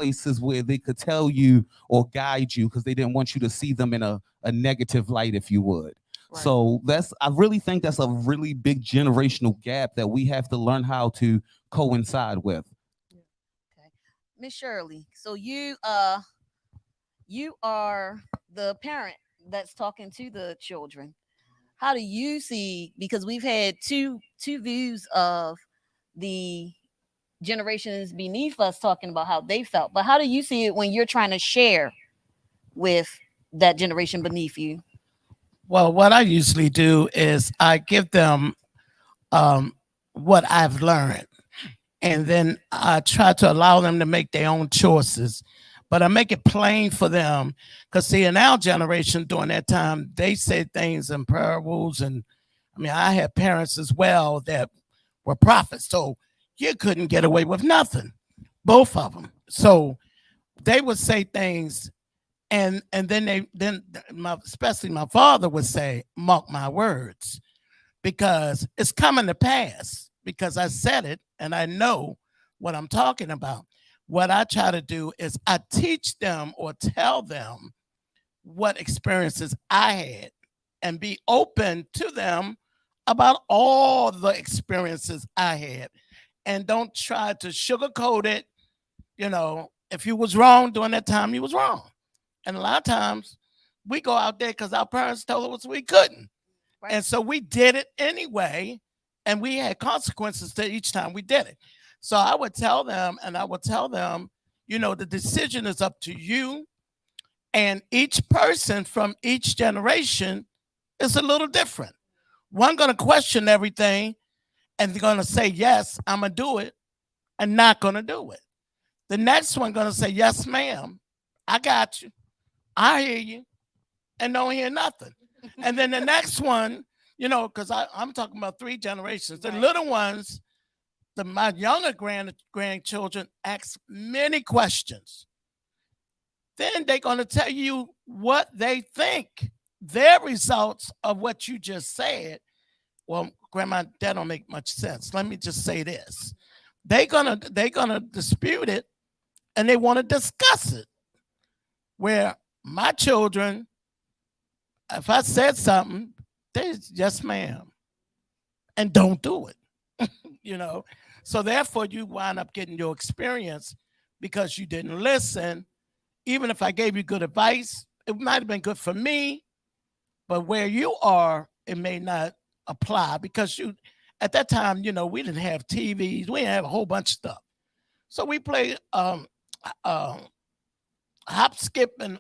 places where they could tell you or guide you because they didn't want you to see them in a negative light, if you would. Right. So I really think that's a really big generational gap that we have to learn how to coincide with. Yeah. Okay. Miss Shirley, so you are the parent that's talking to the children. How do you see, because we've had two views of the generations beneath us talking about how they felt, but how do you see it when you're trying to share with that generation beneath you? Well, what I usually do is I give them um, what I've learned, and then I try to allow them to make their own choices. But I make it plain for them because, see, in our generation during that time, they said things in parables. And I mean, I had parents as well that were prophets. So you couldn't get away with nothing, both of them. So they would say things, and then especially my father would say, "Mark my words," because it's coming to pass. Because I said it, and I know what I'm talking about. What I try to do is I teach them or tell them what experiences I had, and be open to them about all the experiences I had, and don't try to sugarcoat it. If you was wrong during that time, you was wrong. And a lot of times we go out there because our parents told us we couldn't. Right. And so we did it anyway. And we had consequences to each time we did it. So I would tell them, and I would tell them, the decision is up to you. And each person from each generation is a little different. One going to question everything and they're going to say, yes, I'm going to do it, and not going to do it. The next one going to say, yes, ma'am, I got you. I hear you, and don't hear nothing. And then the next one, because I'm talking about three generations. The Right. little ones, my younger grandchildren ask many questions. Then they're going to tell you what they think, their results of what you just said. Well, Grandma, that don't make much sense. Let me just say this: they're gonna dispute it, and they want to discuss it. Where my children, if I said something, they yes, ma'am, and don't do it. you know. So therefore, you wind up getting your experience because you didn't listen. Even if I gave you good advice, it might have been good for me, but where you are, it may not apply because you, at that time, we didn't have TVs, we didn't have a whole bunch of stuff. So we played uh, hop, skip, and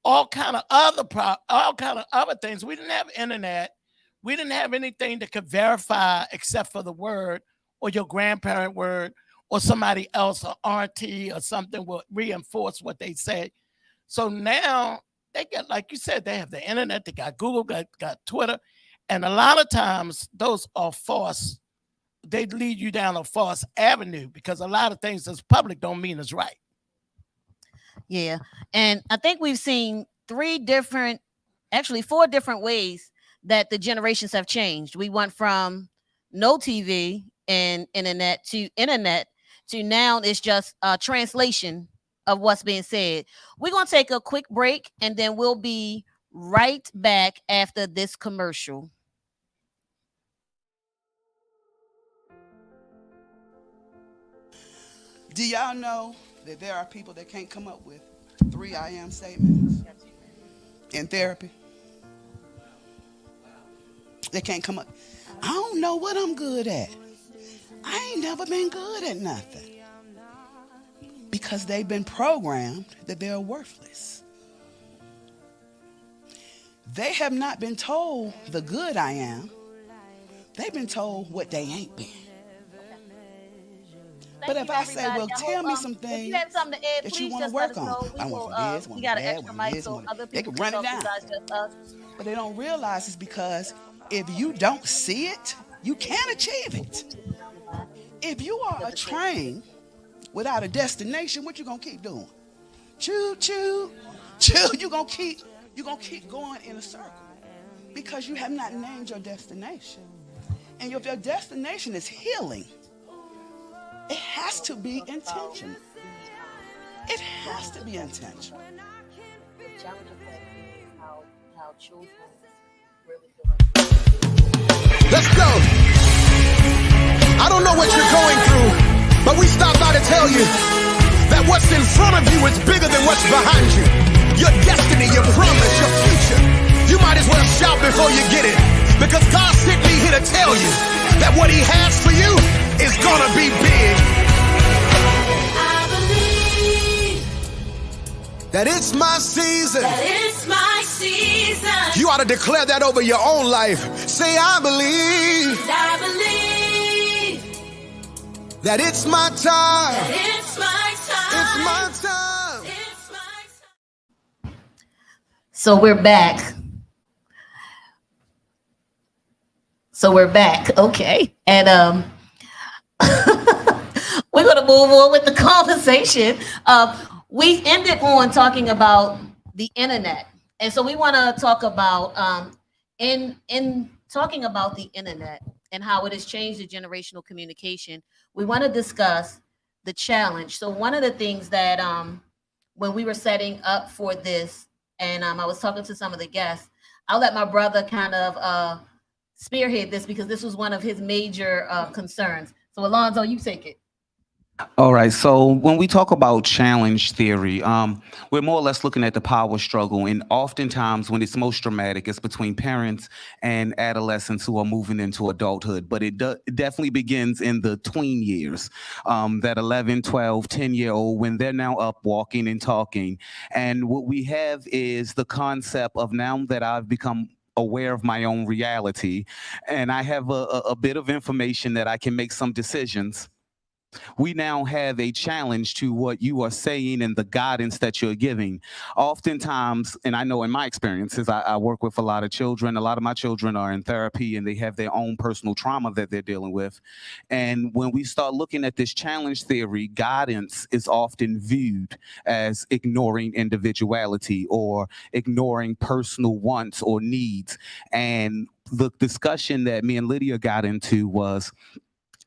all kind of other things. We didn't have internet. We didn't have anything that could verify except for the word or your grandparent word or somebody else, or auntie or something will reinforce what they say. So now they get, like you said, they have the internet, they got Google, got Twitter, and a lot of times those are false. They lead you down a false avenue because a lot of things that's public don't mean it's right. Yeah. And I think we've seen actually four different ways that the generations have changed. We went from no TV and internet to now it's just a translation of what's being said. We're going to take a quick break and then we'll be right back after this commercial. Do y'all know that there are people that can't come up with 3 I am statements in therapy? They can't come up. I don't know what I'm good at. I ain't never been good at nothing. Because they've been programmed that they're worthless. They have not been told the good I am. They've been told what they ain't been. But if I say, well, tell me some things that you want to work on. I want from this, We one got from an that, extra one from mic this, so one. other They people can run can it talk down. besides just us. But they don't realize it's because if you don't see it, you can't achieve it. If you are a train without a destination, what you gonna keep doing? Choo choo, choo. You gonna keep going in a circle because you have not named your destination. And if your destination is healing, it has to be intentional. It has to be intentional. Let's go. I don't know what you're going through, but we stopped by to tell you that what's in front of you is bigger than what's behind you. Your destiny, your promise, your future. You might as well shout before you get it, because God sent me here to tell you that what he has for you is gonna be big. I believe That it's my season. that it's my season. You ought to declare that over your own life. Say, I believe I believe that it's my time. that it's my time. It's my time. It's my time. So we're back. Okay. And we're gonna move on with the conversation. We ended on talking about the internet. And so we want to talk about in talking about the internet and how it has changed the generational communication. We want to discuss the challenge. So one of the things that when we were setting up for this, and I was talking to some of the guests, I'll let my brother kind of spearhead this because this was one of his major concerns. So Alonzo, you take it. All right. So when we talk about challenge theory, we're more or less looking at the power struggle. And oftentimes when it's most dramatic, it's between parents and adolescents who are moving into adulthood. But it definitely begins in the tween years, that 11, 12, 10-year-old, when they're now up walking and talking. And what we have is the concept of, now that I've become aware of my own reality and I have a bit of information that I can make some decisions, we now have a challenge to what you are saying and the guidance that you're giving. Oftentimes, and I know in my experiences, I work with a lot of children. A lot of my children are in therapy and they have their own personal trauma that they're dealing with. And when we start looking at this challenge theory, guidance is often viewed as ignoring individuality or ignoring personal wants or needs. And the discussion that me and Lydia got into was,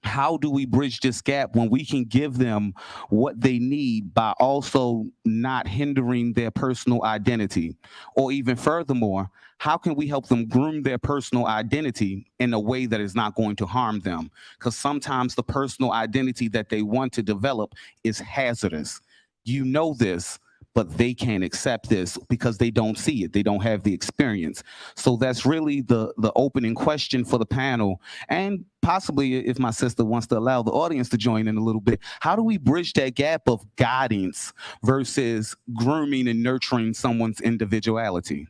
how do we bridge this gap when we can give them what they need by also not hindering their personal identity? Or even furthermore, how can we help them groom their personal identity in a way that is not going to harm them? Because sometimes the personal identity that they want to develop is hazardous. You know this, but they can't accept this because they don't see it. They don't have the experience. So that's really the opening question for the panel. And possibly, if my sister wants to allow the audience to join in a little bit, how do we bridge that gap of guidance versus grooming and nurturing someone's individuality?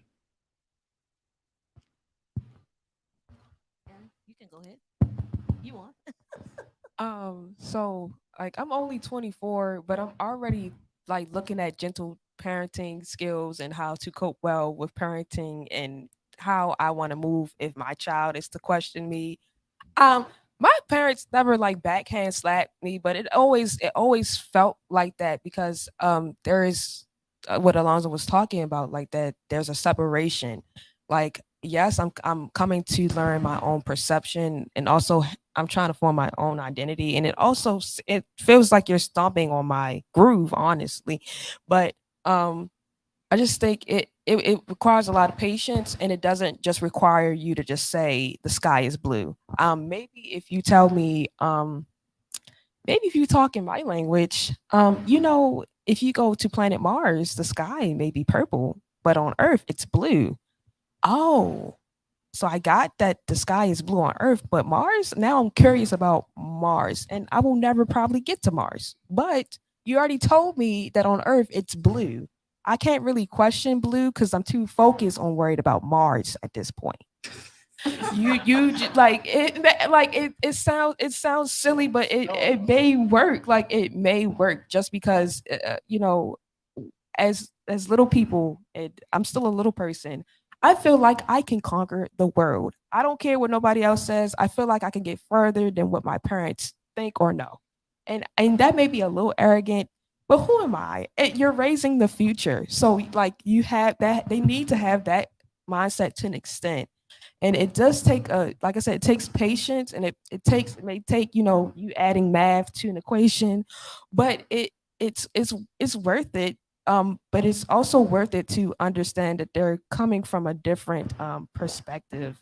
You can go ahead. You want? So like I'm only 24, but I'm already like looking at gentle parenting skills and how to cope well with parenting and how I want to move if my child is to question me. Um, my parents never like backhand slapped me, but it always felt like that because there is what Alonzo was talking about, like that there's a separation. Like yes, I'm coming to learn my own perception and also I'm trying to form my own identity, and it feels like you're stomping on my groove, honestly. But I just think it requires a lot of patience, and it doesn't just require you to just say the sky is blue. Maybe if you tell me, maybe if you talk in my language, if you go to planet Mars, the sky may be purple, but on Earth it's blue. Oh, so I got that the sky is blue on Earth, but Mars, now I'm curious about Mars, and I will never probably get to Mars. But you already told me that on Earth it's blue. I can't really question blue because I'm too focused on worried about Mars at this point. It sounds silly, but it may work. Like it may work just because as little people, I'm still a little person. I feel like I can conquer the world. I don't care what nobody else says. I feel like I can get further than what my parents think or know. And that may be a little arrogant, but who am I? You're raising the future. So like you have that, they need to have that mindset to an extent. And it does take like I said, it takes patience, and it may take, you adding math to an equation, but it's worth it. But it's also worth it to understand that they're coming from a different perspective.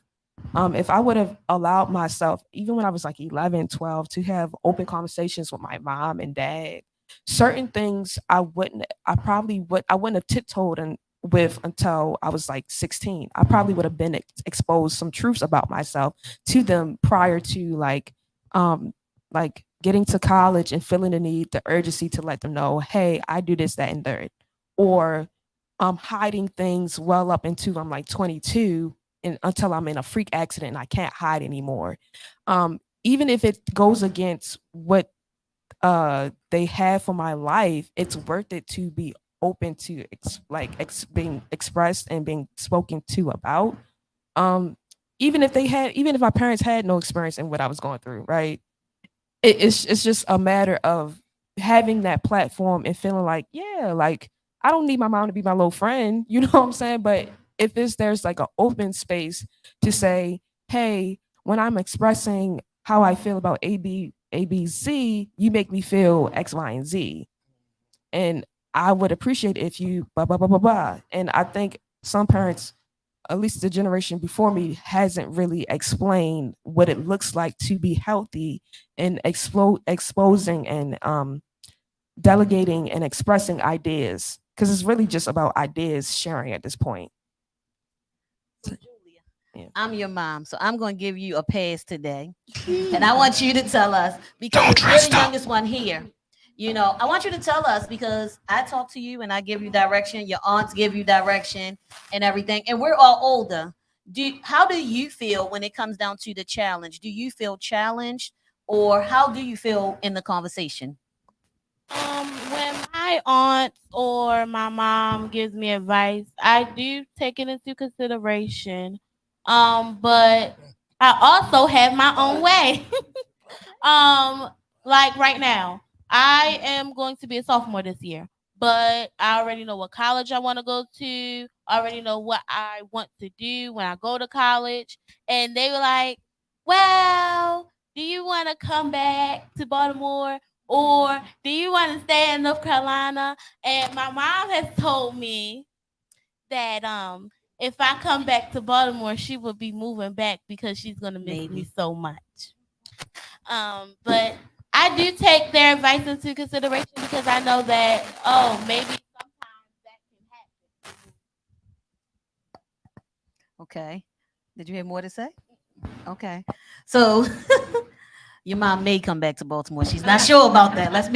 If I would have allowed myself, even when I was like 11, 12, to have open conversations with my mom and dad, certain things I wouldn't have tiptoed with until I was like 16. I probably would have been exposed some truths about myself to them prior to um, like getting to college and feeling the need, the urgency to let them know, hey, I do this, that, and third. Or hiding things well up into I'm like 22 and until I'm in a freak accident and I can't hide anymore. Even if it goes against what they have for my life, it's worth it to be open to being expressed and being spoken to about. Um, even if my parents had no experience in what I was going through, right? It's just a matter of having that platform and feeling like, yeah, like I don't need my mom to be my little friend, you know what I'm saying? But if there's like an open space to say, hey, when I'm expressing how I feel about ABC, you make me feel X, Y, and Z. And I would appreciate it if you blah blah blah blah blah. And I think some parents, at least the generation before me, hasn't really explained what it looks like to be healthy and exposing and delegating and expressing ideas, because it's really just about ideas sharing at this point. So, Julia, Yeah. I'm your mom, so I'm going to give you a pass today. And I want you to tell us, because you're the youngest one here. I want you to tell us because I talk to you and I give you direction. Your aunts give you direction and everything. And we're all older. How do you feel when it comes down to the challenge? Do you feel challenged or how do you feel in the conversation? When my aunt or my mom gives me advice, I do take it into consideration. But I also have my own way. um, like right now, I am going to be a sophomore this year, but I already know what college I want to go to. I already know what I want to do when I go to college. And they were like, well, do you want to come back to Baltimore? Or do you want to stay in North Carolina? And my mom has told me that if I come back to Baltimore, she will be moving back because she's gonna miss me Maybe. so much. But I do take their advice into consideration because I know that maybe sometimes that can happen. Okay. Did you have more to say? Okay. So your mom may come back to Baltimore. She's not sure about that. Let's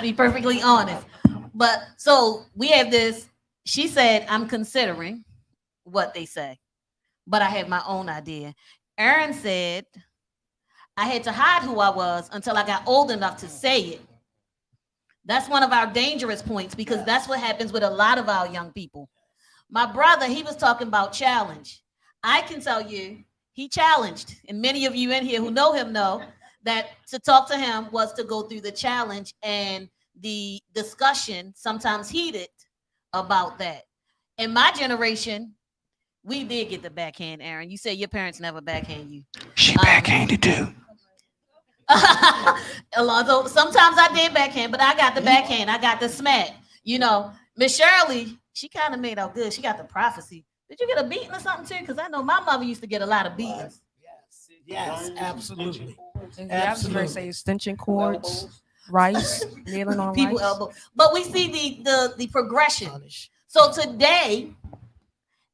be perfectly honest. But so we have this. She said, I'm considering what they say, but I have my own idea. Aaron said, I had to hide who I was until I got old enough to say it. That's one of our dangerous points because that's what happens with a lot of our young people. My brother, he was talking about challenge. I can tell you, he challenged, and many of you in here who know him know that to talk to him was to go through the challenge and the discussion, sometimes heated, about that. In my generation, we did get the backhand, Aaron. You say your parents never backhand you. She Um, backhanded too. Alonzo, sometimes I did backhand, but I got the backhand. I got the smack. Miss Shirley, she kind of made out good. She got the prophecy. Did you get a beating or something too? Because I know my mother used to get a lot of beatings. Yes, absolutely. Yeah, I was going to say extension cords, rice, kneeling on People rice. elbow. But we see the progression. Punish. So today,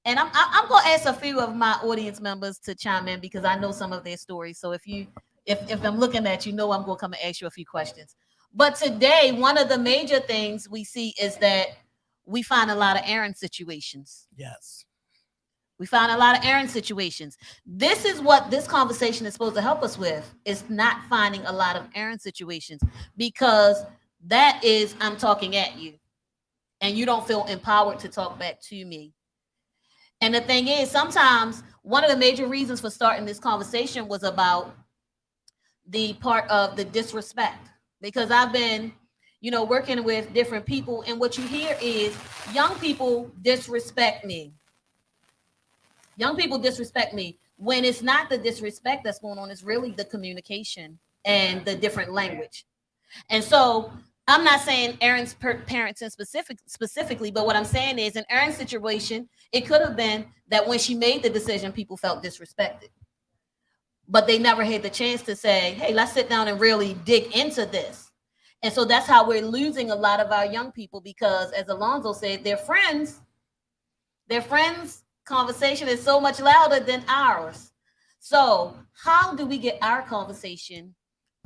and I'm gonna ask a few of my audience members to chime in because I know some of their stories. So if I'm looking at you, know I'm gonna come and ask you a few questions. But today, one of the major things we see is that we find a lot of errand situations. Yes. We find a lot of errand situations. This is what this conversation is supposed to help us with, is not finding a lot of errand situations because that is I'm talking at you and you don't feel empowered to talk back to me. And the thing is, sometimes one of the major reasons for starting this conversation was about the part of the disrespect because I've been, working with different people, and what you hear is young people disrespect me. Young people disrespect me when it's not the disrespect that's going on, it's really the communication and the different language. And so I'm not saying Aaron's parents in specifically, but what I'm saying is in Aaron's situation, it could have been that when she made the decision, people felt disrespected. But they never had the chance to say, hey, let's sit down and really dig into this. And so that's how we're losing a lot of our young people because, as Alonzo said, their friends' conversation is so much louder than ours. So, how do we get our conversation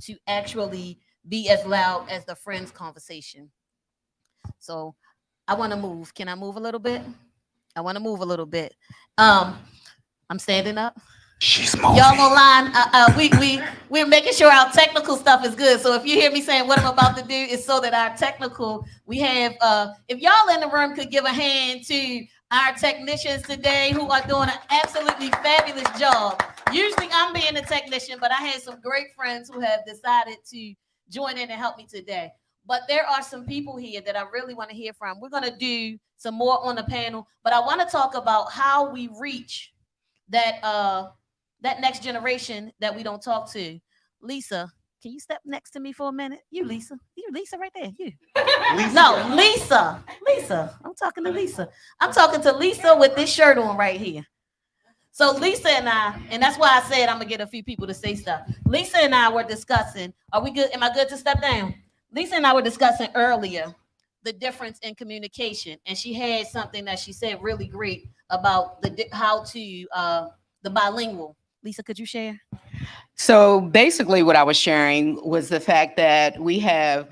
to actually be as loud as the friends' conversation? So, I want to move. Can I move a little bit? I want to move a little bit. I'm standing up. She's moving. Y'all gonna line. We're making sure our technical stuff is good. So if you hear me saying what I'm about to do, is so that our technical, we have. If y'all in the room could give a hand to our technicians today, who are doing an absolutely fabulous job. Usually I'm being the technician, but I had some great friends who have decided to join in and help me today. But there are some people here that I really want to hear from. We're gonna do some more on the panel, but I want to talk about how we reach that next generation that we don't talk to. Lisa, can you step next to me for a minute? You Lisa right there. You. Lisa. No, Lisa. I'm talking to Lisa. I'm talking to Lisa with this shirt on right here. So Lisa and I, and that's why I said I'm gonna get a few people to say stuff. Lisa and I were discussing. Are we good? Am I good to step down? Lisa and I were discussing earlier the difference in communication, and she had something that she said really great about the bilingual. Lisa, could you share? So basically what I was sharing was the fact that we have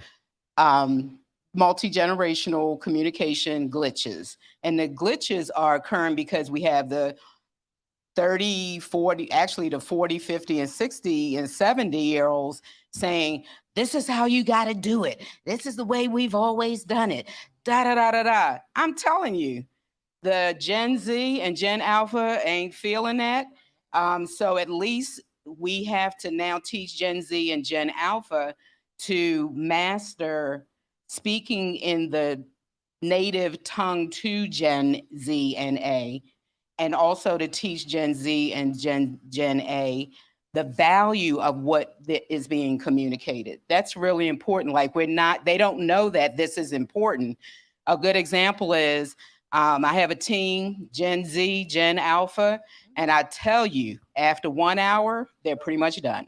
multi-generational communication glitches. And the glitches are occurring because we have the 30, 40, actually the 40, 50, and 60 and 70-year-olds saying, this is how you got to do it. This is the way we've always done it. Da, da, da, da, da. I'm telling you, the Gen Z and Gen Alpha ain't feeling that. So at least we have to now teach Gen Z and Gen Alpha to master speaking in the native tongue to Gen Z and A, and also to teach Gen Z and Gen A the value of what is being communicated. That's really important. Like they don't know that this is important. A good example is, I have a team, Gen Z, Gen Alpha, and I tell you, after 1 hour, they're pretty much done.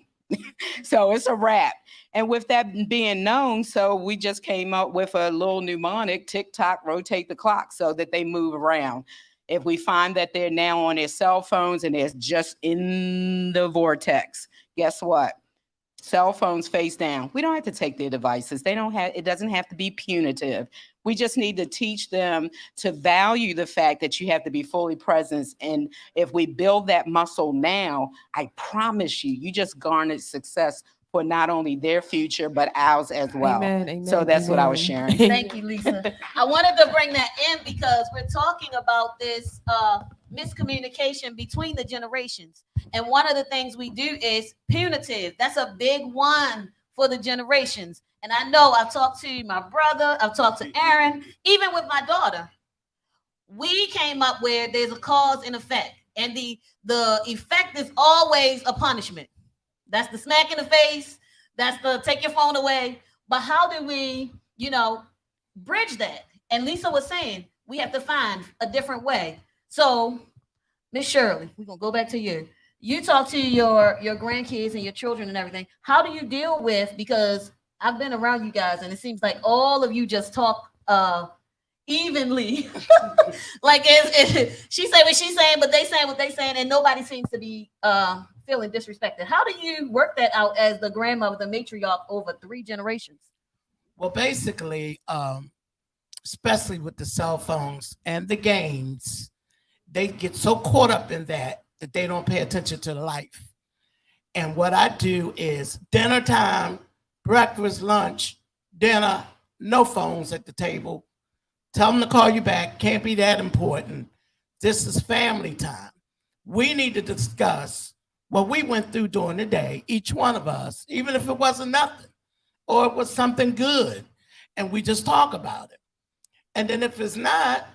So it's a wrap. And with that being known, so we just came up with a little mnemonic, tick-tock, rotate the clock, so that they move around. If we find that they're now on their cell phones and they're just in the vortex, guess what? Cell phones face down. We don't have to take their devices. It doesn't have to be punitive. We just need to teach them to value the fact that you have to be fully present. And if we build that muscle now, I promise you just garnered success for not only their future, but ours as well. Amen, so that's amen. what I was sharing. Thank you, Lisa. I wanted to bring that in because we're talking about this miscommunication between the generations. And one of the things we do is punitive. That's a big one for the generations. And I know I've talked to my brother, I've talked to Aaron, even with my daughter. We came up where there's a cause and effect. And the effect is always a punishment. That's the smack in the face. That's the take your phone away. But how do we, bridge that? And Lisa was saying we have to find a different way. So, Miss Shirley, we're gonna go back to you. You talk to your grandkids and your children and everything. How do you deal with, because I've been around you guys and it seems like all of you just talk evenly. Like she say what she's saying, but they saying what they saying, and nobody seems to be feeling disrespected. How do you work that out as the grandmother, the matriarch over 3 generations? Well, basically, especially with the cell phones and the games, they get so caught up in that they don't pay attention to life. And what I do is dinner time, breakfast, lunch, dinner, no phones at the table. Tell them to call you back. Can't be that important. This is family time. We need to discuss what we went through during the day, each one of us, even if it wasn't nothing or it was something good, and we just talk about it. And then if it's not,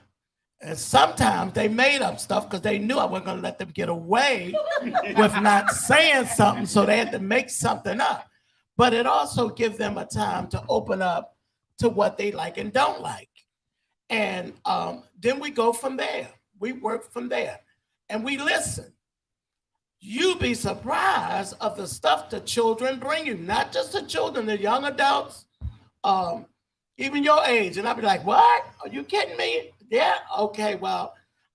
and sometimes they made up stuff because they knew I wasn't going to let them get away with not saying something, so they had to make something up. But it also gives them a time to open up to what they like and don't like. And then we go from there. We work from there and we listen. You'd be surprised of the stuff the children bring you, not just the children, the young adults, even your age. And I'd be like, what? Are you kidding me? Yeah, okay, well,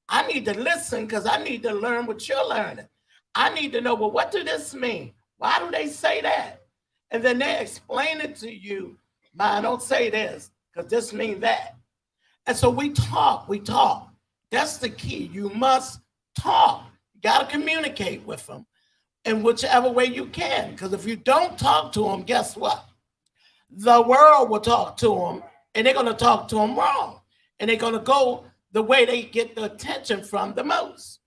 I need to listen because I need to learn what you're learning. I need to know, well, what do this mean? Why do they say that? And then they explain it to you. I don't say this because this means that. And so we talk. That's the key. You must talk. You got to communicate with them in whichever way you can. Because if you don't talk to them, guess what? The world will talk to them, and they're going to talk to them wrong. And they're going to go the way they get the attention from the most.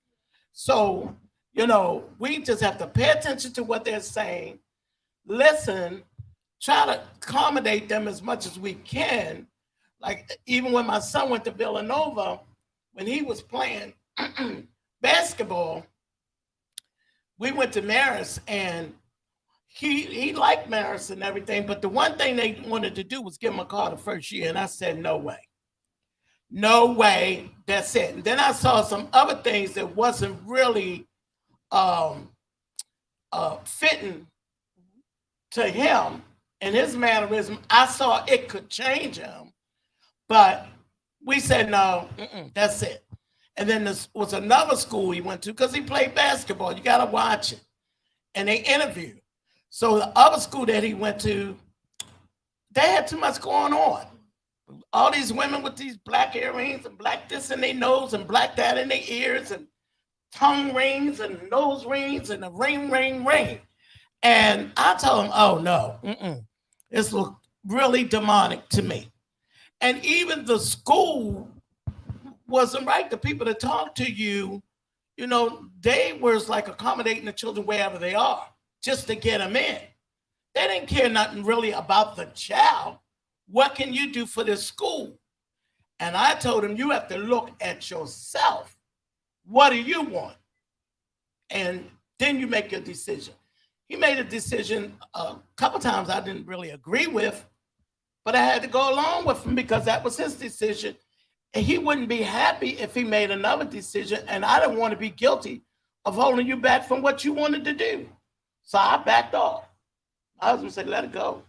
So, we just have to pay attention to what they're saying, listen, try to accommodate them as much as we can. Like even when my son went to Villanova, when he was playing basketball, we went to Marist, and he liked Marist and everything, but the one thing they wanted to do was give him a car the first year, and I said, no way. No way, that's it. And then I saw some other things that wasn't really fitting to him and his mannerism. I saw it could change him, but we said, no, that's it. And then there was another school he went to because he played basketball. You got to watch it. And they interviewed. So the other school that he went to, they had too much going on. All these women with these black earrings and black this in their nose and black that in their ears and tongue rings and nose rings and a ring. And I told him, oh no, this looked really demonic to me. And even the school wasn't right. The people that talk to you, they was like accommodating the children wherever they are just to get them in. They didn't care nothing really about the child. What can you do for this school? And I told him, you have to look at yourself. What do you want? And then you make your decision. He made a decision a couple times I didn't really agree with, but I had to go along with him because that was his decision. And he wouldn't be happy if he made another decision. And I didn't want to be guilty of holding you back from what you wanted to do. So I backed off. My husband said, let it go.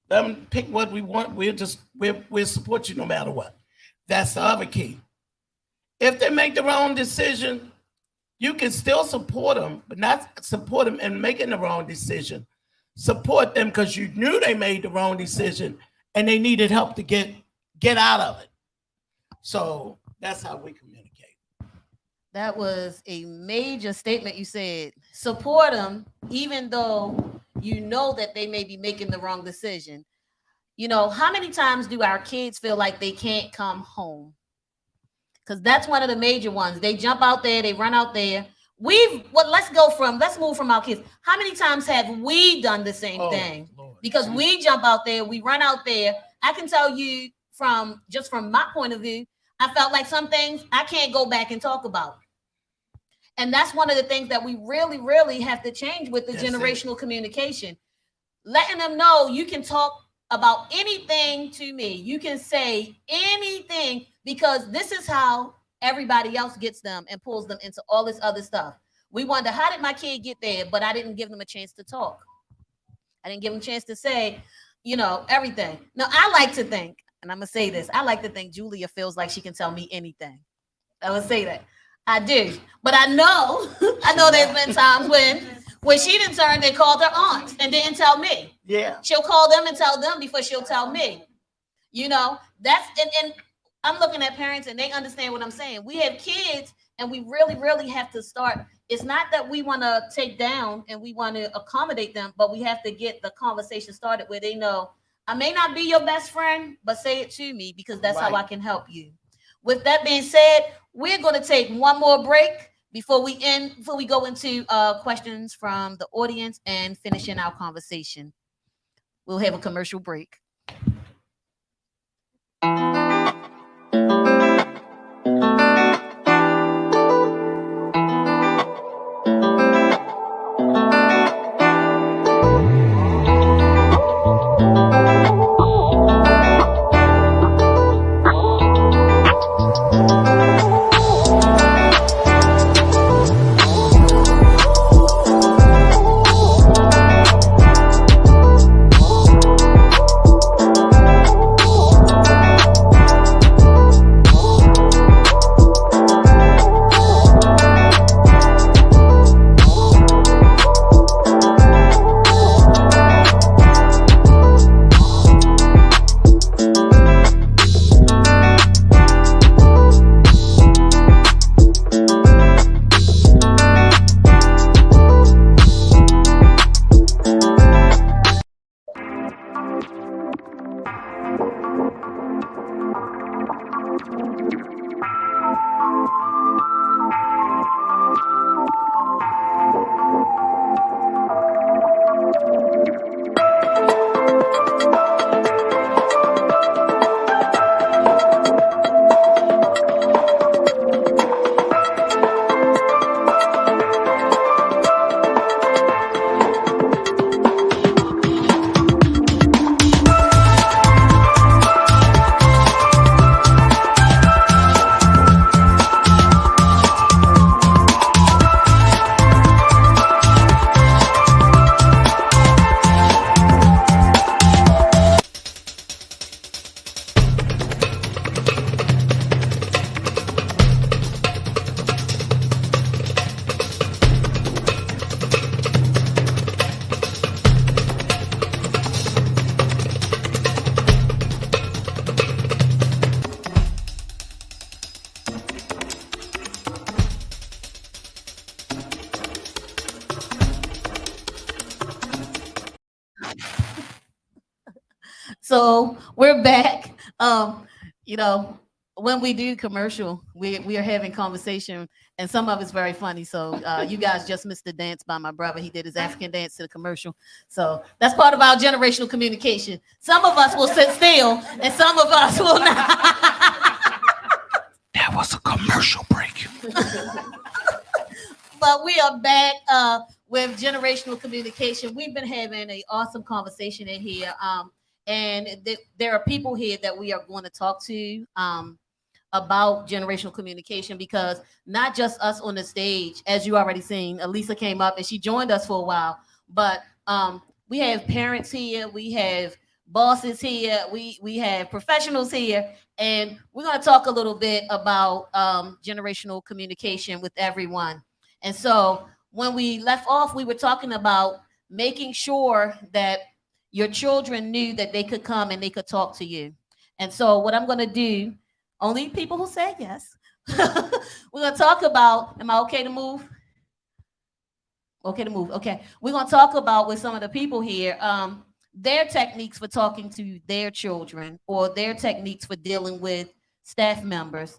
Let them pick what we want. We'll support you no matter what. That's the other key. If they make the wrong decision, you can still support them, but not support them in making the wrong decision. Support them because you knew they made the wrong decision and they needed help to get out of it. So that's how we communicate. That was a major statement you said. Support them, even though you know that they may be making the wrong decision. How many times do our kids feel like they can't come home? Because that's one of the major ones. They jump out there, they run out there. Let's move from our kids. How many times have we done the same thing? Lord. Because we jump out there, we run out there. I can tell you from my point of view, I felt like some things I can't go back and talk about. And that's one of the things that we really, really have to change with the generational communication. Letting them know you can talk about anything to me. You can say anything because this is how everybody else gets them and pulls them into all this other stuff. We wonder, how did my kid get there? But I didn't give them a chance to talk. I didn't give them a chance to say, everything. Now, I like to think, and I'm going to say this, I like to think Julia feels like she can tell me anything. I would say that. I do. But I know there's been times when she didn't turn and called her aunt and didn't tell me. Yeah. She'll call them and tell them before she'll tell me. That's and I'm looking at parents and they understand what I'm saying. We have kids and we really, really have to start. It's not that we want to take down and we want to accommodate them, but we have to get the conversation started where they know, I may not be your best friend, but say it to me because that's how I can help you. With that being said, we're going to take one more break before we go into questions from the audience and finishing our conversation. We'll have a commercial break. So we're back. You know, when we do commercial, we are having conversation, and some of it's very funny. So you guys just missed the dance by my brother. He did his African dance to the commercial. So that's part of our generational communication. Some of us will sit still, and some of us will not. That was a commercial break. But we are back with generational communication. We've been having an awesome conversation in here. And there are people here that we are going to talk to about generational communication, because not just us on the stage, as you already seen, Elisa came up and she joined us for a while, but we have parents here, we have bosses here, we have professionals here, and we're going to talk a little bit about generational communication with everyone. And so when we left off, we were talking about making sure that your children knew that they could come and they could talk to you. And so what I'm going to do, only people who say yes, we're going to talk about, am I okay to move? Okay to move. Okay. We're going to talk about with some of the people here, their techniques for talking to their children, or their techniques for dealing with staff members,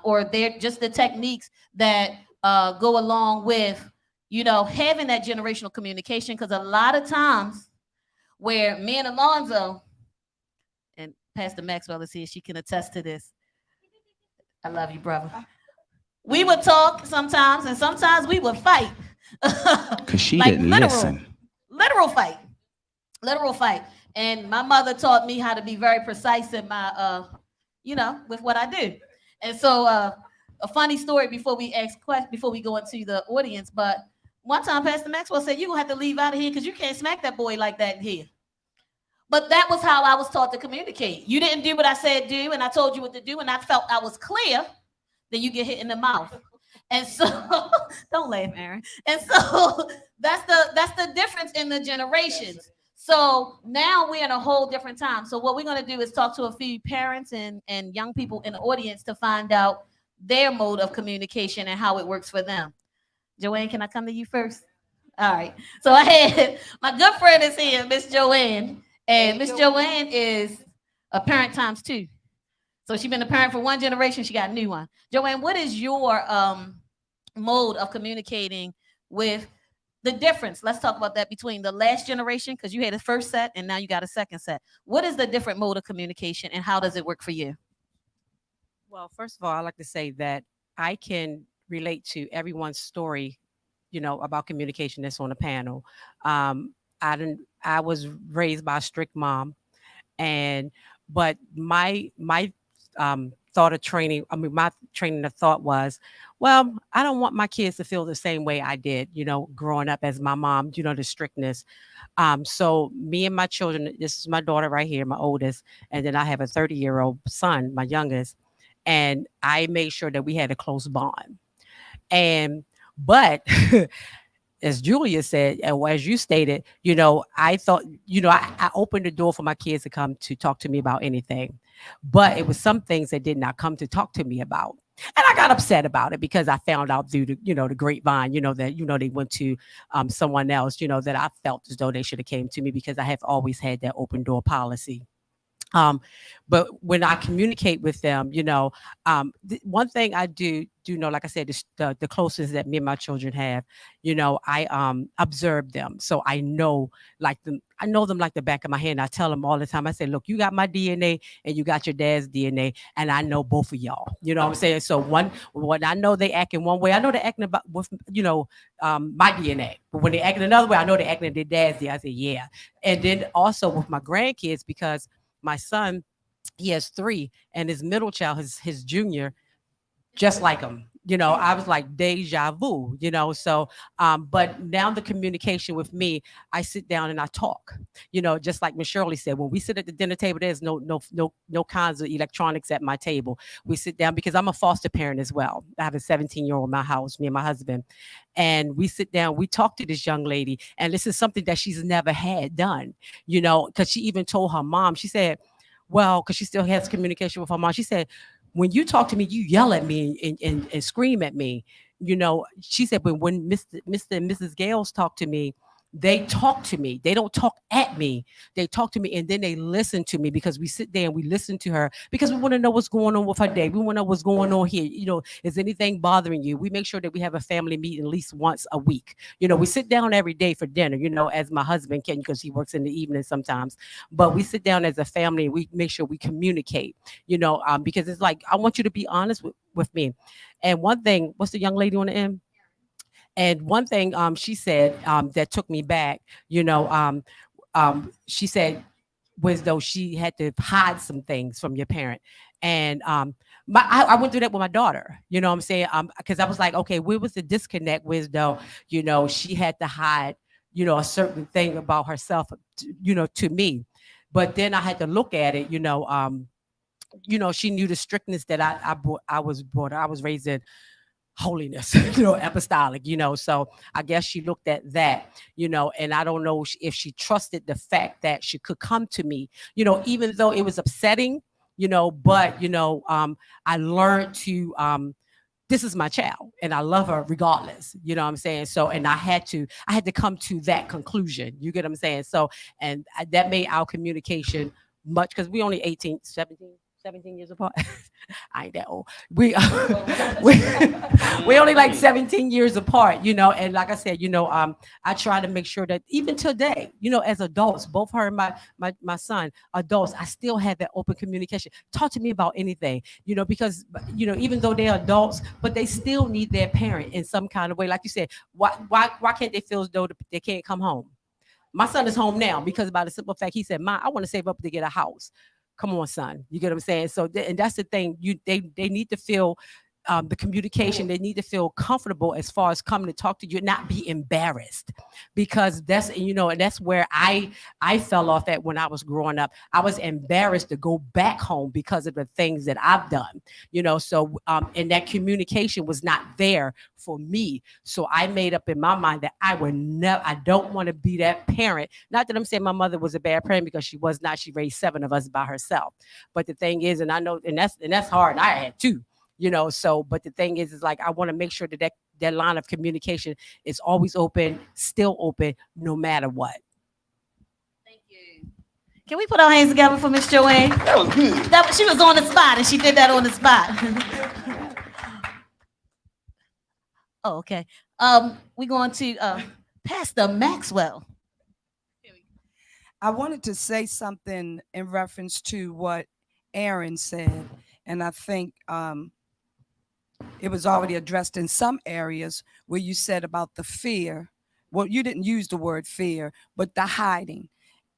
or their just the techniques that go along with, you know, having that generational communication. Because a lot of times where me and Alonzo, and Pastor Maxwell is here, she can attest to this. I love you, brother. We would talk sometimes, and sometimes we would fight. Because she Like didn't literal. listen. Literal fight. Literal fight. And my mother taught me how to be very precise in my, you know, with what I do. And so a funny story before we go into the audience, but one time Pastor Maxwell said, you're going to have to leave out of here because you can't smack that boy like that in here. But that was how I was taught to communicate. You didn't do what I said do, and I told you what to do, and I felt I was clear, then you get hit in the mouth. And so, don't laugh, Aaron. And so that's the difference in the generations. So now we're in a whole different time. So what we're going to do is talk to a few parents and young people in the audience to find out their mode of communication and how it works for them. Joanne, can I come to you first? All right. So I had my good friend is here, Miss Joanne. And Miss Joanne is a parent times two. So she's been a parent for one generation. She got a new one. Joanne, what is your mode of communicating with the difference? Let's talk about that between the last generation, because you had a first set and now you got a second set. What is the different mode of communication and how does it work for you? Well, first of all, I'd like to say that I can relate to everyone's story, you know, about communication that's on the panel. I was raised by a strict mom, but my thought of training, my training of thought was, well, I don't want my kids to feel the same way I did, you know, growing up as my mom, you know, the strictness. So me and my children, this is my daughter right here, my oldest, and then I have a 30-year-old son, my youngest, and I made sure that we had a close bond. But as Julia said, and as you stated, you know, I thought, you know, I opened the door for my kids to come to talk to me about anything, but it was some things that did not come to talk to me about. And I got upset about it because I found out through the, you know, the grapevine, you know, that, you know, they went to someone else, you know, that I felt as though they should have came to me because I have always had that open door policy. But when I communicate with them, one thing I do know, like I said, the closest that me and my children have, I observe them, so I know I know them like the back of my hand. I tell them all the time. I say, look, you got my DNA and you got your dad's DNA, and I know both of y'all. You know what I'm saying? So when I know they act in one way, I know they're acting about with my DNA. But when they acting another way, I know they're acting their dad's DNA. I say, yeah. And then also with my grandkids, because my son, he has three, and his middle child, his junior, just like him. I was like deja vu, So, but now the communication with me, I sit down and I talk. Just like Miss Shirley said, when we sit at the dinner table, there's no kinds of electronics at my table. We sit down because I'm a foster parent as well. I have a 17-year-old in my house, me and my husband, and we sit down. We talk to this young lady, and this is something that she's never had done. Because she even told her mom. She said, well, because she still has communication with her mom. She said, when you talk to me, you yell at me and scream at me. She said, but when Mr. and Mrs. Gales talk to me, they talk to me. They don't talk at me. They talk to me, and then they listen to me, because we sit there and we listen to her, because we want to know what's going on with her day. We want to know what's going on here. Is anything bothering you? We make sure that we have a family meeting at least once a week. We sit down every day for dinner, as my husband can, because he works in the evening sometimes. But we sit down as a family and we make sure we communicate, because it's like, I want you to be honest with me. And one thing, what's the young lady on the end? And one thing she said that took me back, she said, was though she had to hide some things from your parent. And I went through that with my daughter, you know what I'm saying? Because I was like, okay, where was the disconnect with though, she had to hide, a certain thing about herself, to me. But then I had to look at it, she knew the strictness that I was raised in holiness, apostolic, so I guess she looked at that, and I don't know if she trusted the fact that she could come to me, even though it was upsetting, but I learned to this is my child and I love her regardless, you know what I'm saying? So, and I had to come to that conclusion, you get what I'm saying? So, and that made our communication much, because we only 17 years apart. I ain't that old. We only like 17 years apart, and like I said, I try to make sure that even today, as adults, both her and my son, adults, I still have that open communication. Talk to me about anything, because even though they're adults, but they still need their parent in some kind of way. Like you said, why can't they feel as though they can't come home? My son is home now because by the simple fact, he said, "Ma, I want to save up to get a house." Come on, son. You get what I'm saying? So, and that's the thing. They need to feel the communication. They need to feel comfortable as far as coming to talk to you, not be embarrassed, because that's and that's where I fell off at when I was growing up. I was embarrassed to go back home because of the things that I've done, So and that communication was not there for me. So I made up in my mind that I don't want to be that parent. Not that I'm saying my mother was a bad parent, because she was not. She raised 7 of us by herself. But the thing is, and I know, and that's hard. And I had 2. So, but the thing is like, I want to make sure that line of communication is always open, still open, no matter what. Thank you. Can we put our hands together for Miss Joanne? That was good. She was on the spot, and she did that on the spot. Oh, okay. We're going to Pastor Maxwell. I wanted to say something in reference to what Aaron said, and I think it was already addressed in some areas where you said about the fear. Well, you didn't use the word fear, but the hiding.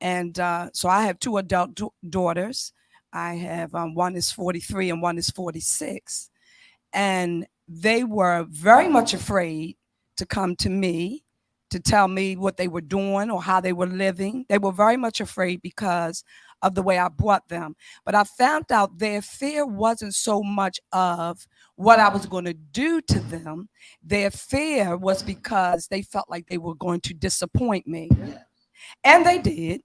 And so I have 2 adult daughters. I have one is 43 and one is 46. And they were very much afraid to come to me to tell me what they were doing or how they were living. They were very much afraid because of the way I brought them. But I found out their fear wasn't so much of what I was going to do to them. Their fear was because they felt like they were going to disappoint me. And they did.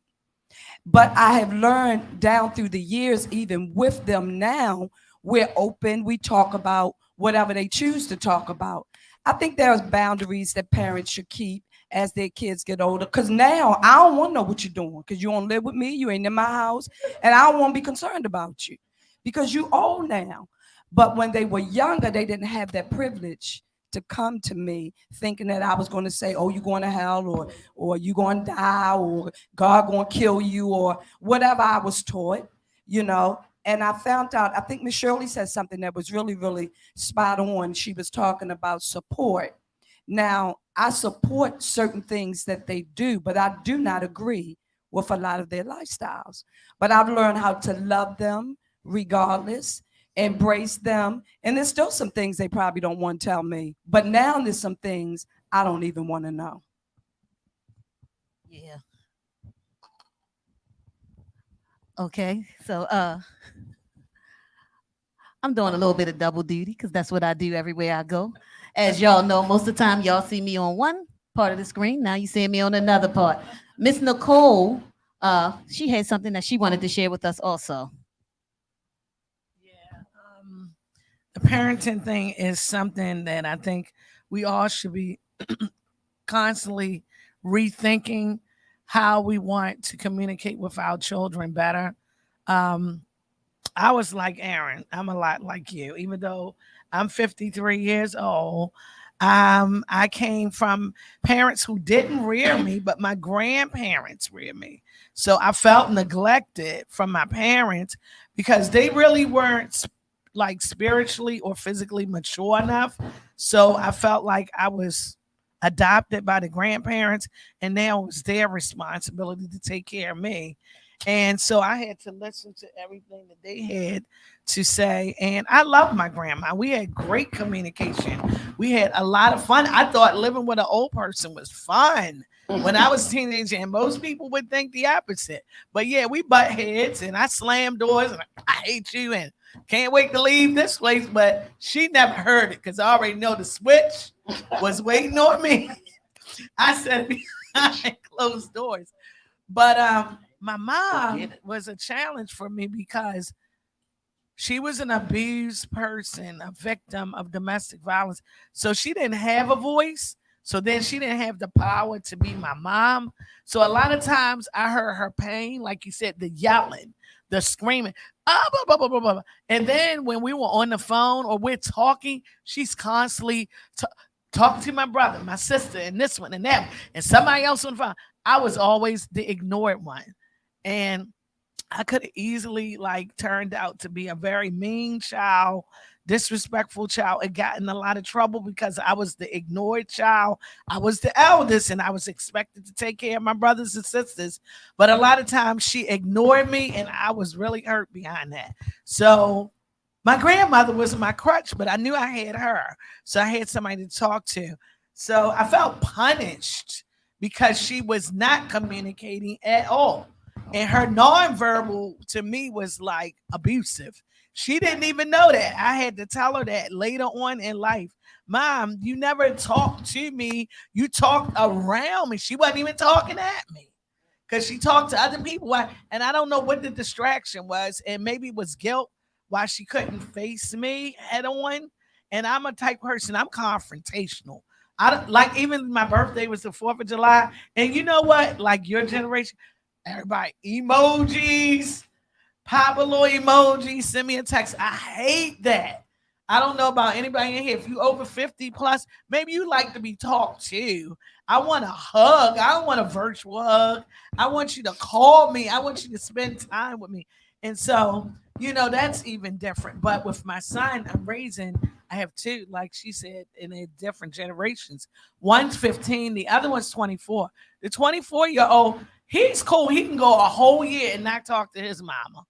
But I have learned down through the years, even with them now, we're open. We talk about whatever they choose to talk about. I think there's boundaries that parents should keep. as their kids get older. Because now I don't want to know what you're doing because you don't live with me, you ain't in my house, and I don't want to be concerned about you because you old now. But when they were younger, they didn't have that privilege to come to me thinking that I was going to say, oh, you're going to hell, or you're going to die, or God going to kill you, or whatever I was taught, you know. And I found out, I think Miss Shirley said something that was really, really spot on. She was talking about support. Now, I support certain things that they do, but I do not agree with a lot of their lifestyles. But I've learned how to love them regardless, embrace them. And there's still some things they probably don't want to tell me. But now there's some things I don't even want to know. Yeah. Okay. So I'm doing a little bit of double duty because that's what I do everywhere I go. As y'all know, most of the time y'all see me on one part of the screen. Now you see me on another part. Miss Nicole, she had something that she wanted to share with us also. The parenting thing is something that I think we all should be constantly rethinking how we want to communicate with our children better. I was like Aaron. I'm a lot like you, even though I'm 53 years old. I came from parents who didn't rear me, but my grandparents reared me. So I felt neglected from my parents because they really weren't like spiritually or physically mature enough. So I felt like I was adopted by the grandparents, and now it was their responsibility to take care of me. And so I had to listen to everything that they had to say. And I love my grandma. We had great communication. We had a lot of fun. I thought living with an old person was fun when I was a teenager, and most people would think the opposite. But yeah, we butt heads, and I slammed doors, and I hate you, and can't wait to leave this place. But she never heard it because I already know the switch was waiting on me. I said behind closed doors. But my mom was a challenge for me because she was an abused person, a victim of domestic violence. So she didn't have a voice. So then she didn't have the power to be my mom. So a lot of times I heard her pain, like you said, the yelling, the screaming, blah, blah, blah, blah. And then when we were on the phone or we're talking, she's constantly talking to my brother, my sister, and this one and that one, and somebody else on the phone. I was always the ignored one. And I could have easily like turned out to be a very mean child, disrespectful child, and got in a lot of trouble because I was the ignored child. I was the eldest and I was expected to take care of my brothers and sisters. But a lot of times she ignored me and I was really hurt behind that. So my grandmother was my crutch, but I knew I had her. So I had somebody to talk to. So I felt punished because she was not communicating at all. And her nonverbal to me was like abusive. She didn't even know that. I had to tell her that later on in life. Mom, you never talked to me. You talked around me. She wasn't even talking at me because she talked to other people. And I don't know what the distraction was. And maybe it was guilt why she couldn't face me head on. And I'm a type person, I'm confrontational. I don't like, even my birthday was the 4th of July. And you know what? Like your generation, everybody, emojis, pop a little emoji, send me a text. I hate that. I don't know about anybody in here. If you over 50 plus, maybe you like to be talked to. I want a hug. I don't want a virtual hug. I want you to call me. I want you to spend time with me. And so, you know, that's even different. But with my son, I'm raising, I have two, like she said, in a different generations. One's 15, the other one's 24. The 24-year-old, he's cool. He can go a whole year and not talk to his mama.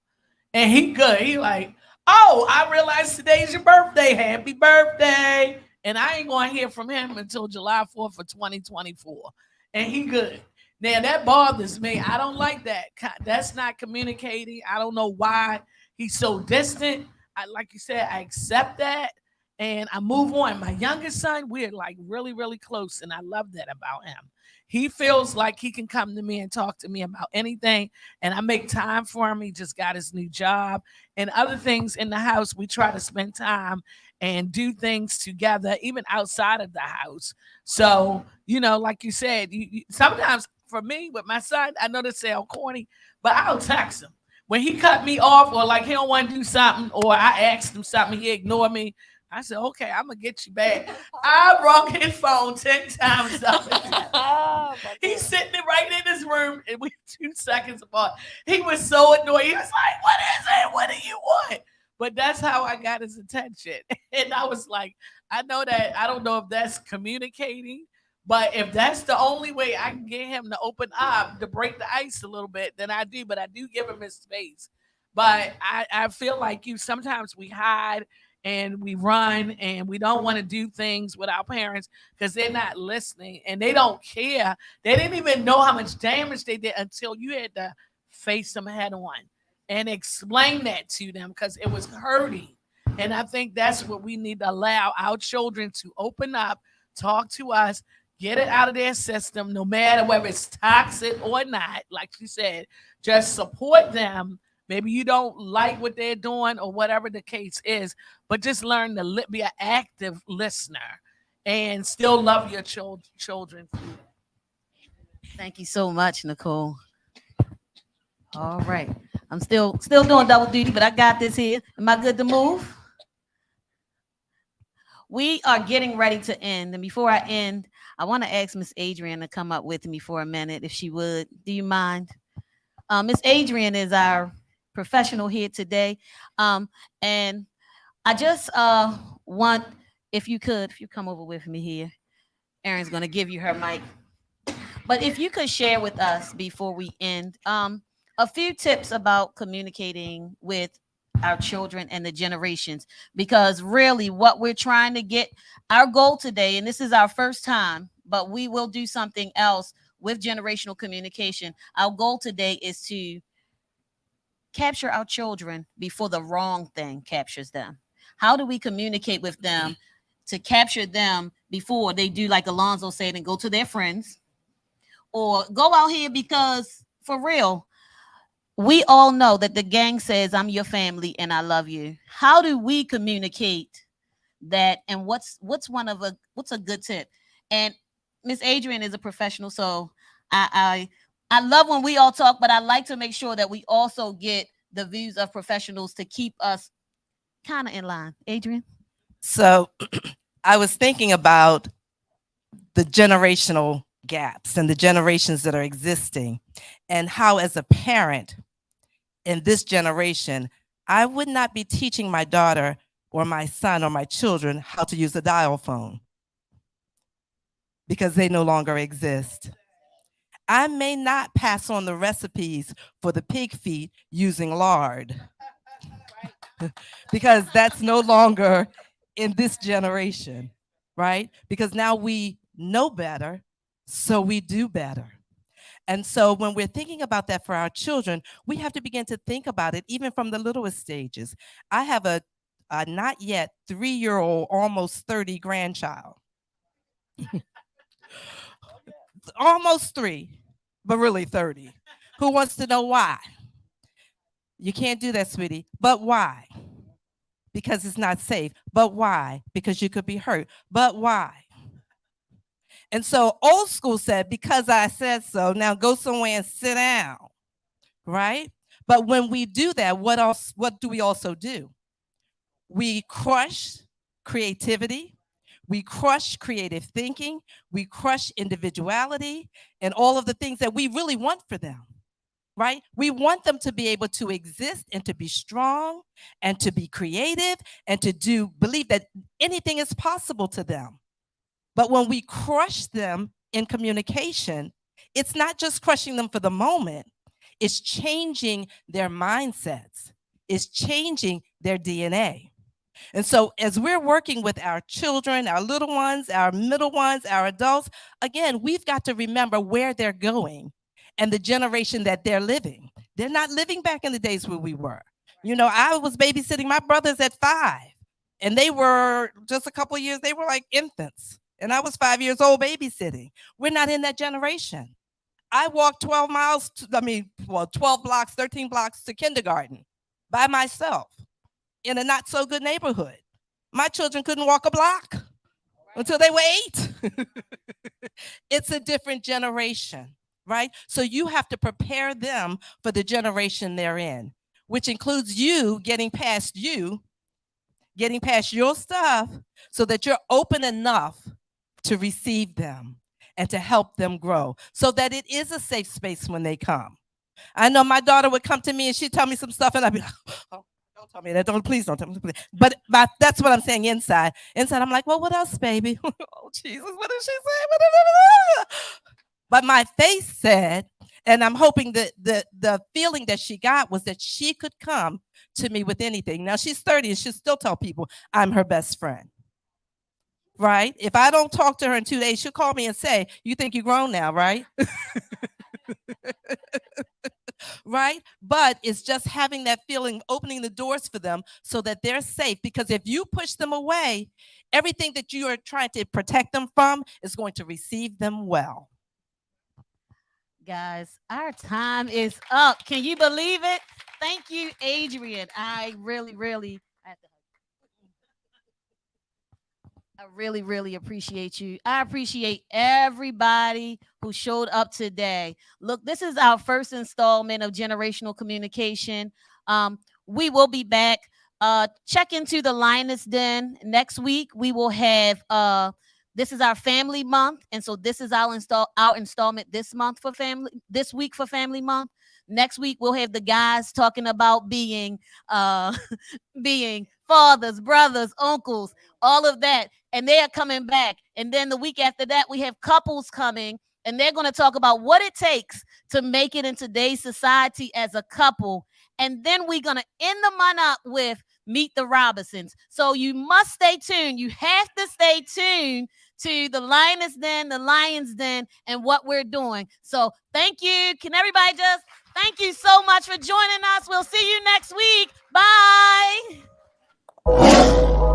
And he good. He like, oh, I realized today's your birthday. Happy birthday. And I ain't going to hear from him until July 4th of 2024. And he good. Now, that bothers me. I don't like that. That's not communicating. I don't know why he's so distant. Like you said, I accept that. and I move on. My youngest son, we're like really, really close, and I love that about him. He feels like he can come to me and talk to me about anything, and I make time for him. He just got his new job and other things in the house. We try to spend time and do things together, even outside of the house. So, like you said, sometimes for me with my son, I know this sound corny, but I'll text him. When he cut me off or like he don't want to do something or I asked him something, he ignored me. I said, okay, I'm gonna get you back. I rung his phone 10 times up. He's sitting right in his room and we 2 seconds apart. He was so annoyed. He was like, what is it? What do you want? But that's how I got his attention. And I was like, I know that I don't know if that's communicating, but if that's the only way I can get him to open up to break the ice a little bit, then I do. But I do give him his space. But I feel like sometimes we hide and we run and we don't want to do things with our parents because they're not listening and they don't care. They didn't even know how much damage they did until you had to face them head on and explain that to them because it was hurting. And I think that's what we need to allow our children to open up, talk to us, get it out of their system, no matter whether it's toxic or not. Like she said, just support them. Maybe you don't like what they're doing or whatever the case is, but just learn to be an active listener and still love your children. Thank you so much, Nicole. All right. I'm still doing double duty, but I got this here. Am I good to move? We are getting ready to end. And before I end, I want to ask Miss Adrian to come up with me for a minute, if she would. Do you mind? Miss Adrian is our professional here today. And I just want, if you come over with me here. Erin's going to give you her mic. But if you could share with us before we end, a few tips about communicating with our children and the generations, because really what we're trying to get, our goal today, and this is our first time, but we will do something else with generational communication. Our goal today is to capture our children before the wrong thing captures them. How do we communicate with them to capture them before they do, like Alonzo said, and go to their friends or go out here? Because for real, we all know that the gang says, I'm your family and I love you. How do we communicate that? And what's a good tip? And Miss Adrian is a professional, so I love when we all talk, but I like to make sure that we also get the views of professionals to keep us kind of in line. Adrian? So I was thinking about the generational gaps and the generations that are existing, and how as a parent in this generation, I would not be teaching my daughter or my son or my children how to use a dial phone because they no longer exist. I may not pass on the recipes for the pig feet using lard because that's no longer in this generation, right? Because now we know better, so we do better. And so when we're thinking about that for our children, we have to begin to think about it even from the littlest stages. I have a not yet 3-year-old, almost 30 grandchild. Almost 3, but really 30, who wants to know why. You can't do that, sweetie. But why? Because it's not safe. But why? Because you could be hurt. But why? And so old school said, because I said so, now go somewhere and sit down, right? But when we do that, what do we also do? We crush creativity, we crush creative thinking, we crush individuality, and all of the things that we really want for them, right? We want them to be able to exist and to be strong and to be creative and to believe that anything is possible to them. But when we crush them in communication, it's not just crushing them for the moment, it's changing their mindsets, it's changing their DNA. And so as we're working with our children, our little ones, our middle ones, our adults, again, we've got to remember where they're going and the generation that they're living. They're not living back in the days where we were. You know, I was babysitting my brothers at 5. And they were just a couple of years, they were like infants. And I was 5 years old babysitting. We're not in that generation. I walked 12 miles, 12 blocks, 13 blocks to kindergarten by myself in a not so good neighborhood. My children couldn't walk a block until they were 8. It's a different generation, right? So you have to prepare them for the generation they're in, which includes you getting past your stuff so that you're open enough to receive them and to help them grow so that it is a safe space when they come. I know my daughter would come to me and she'd tell me some stuff and I'd be like, oh, don't tell me that. Please don't tell me. Please. But that's what I'm saying inside. Inside, I'm like, well, what else, baby? Oh, Jesus, what did she say? But my face said, and I'm hoping that the feeling that she got was that she could come to me with anything. Now she's 30 and she'll still tell people I'm her best friend. Right? If I don't talk to her in 2 days, she'll call me and say, you think you're grown now, right? Right? But it's just having that feeling, opening the doors for them so that they're safe. Because if you push them away, everything that you are trying to protect them from is going to receive them well. Guys, our time is up. Can you believe it? Thank you, Adrian. I really appreciate you. I appreciate everybody who showed up today. Look, this is our first installment of Generational Communication. We will be back. Check into the Lioness Den next week. We will have this is our family month, and so this is our installment this week for family month. Next week we'll have the guys talking about being being fathers, brothers, uncles, all of that, and they are coming back. And then the week after that we have couples coming, and they're going to talk about what it takes to make it in today's society as a couple. And then we're going to end the month up with Meet the Robinsons. So you must stay tuned. You have to stay tuned to the Lioness Den, the Lions Den, and what we're doing. So thank you. Can everybody just thank you so much for joining us. We'll see you next week. Bye.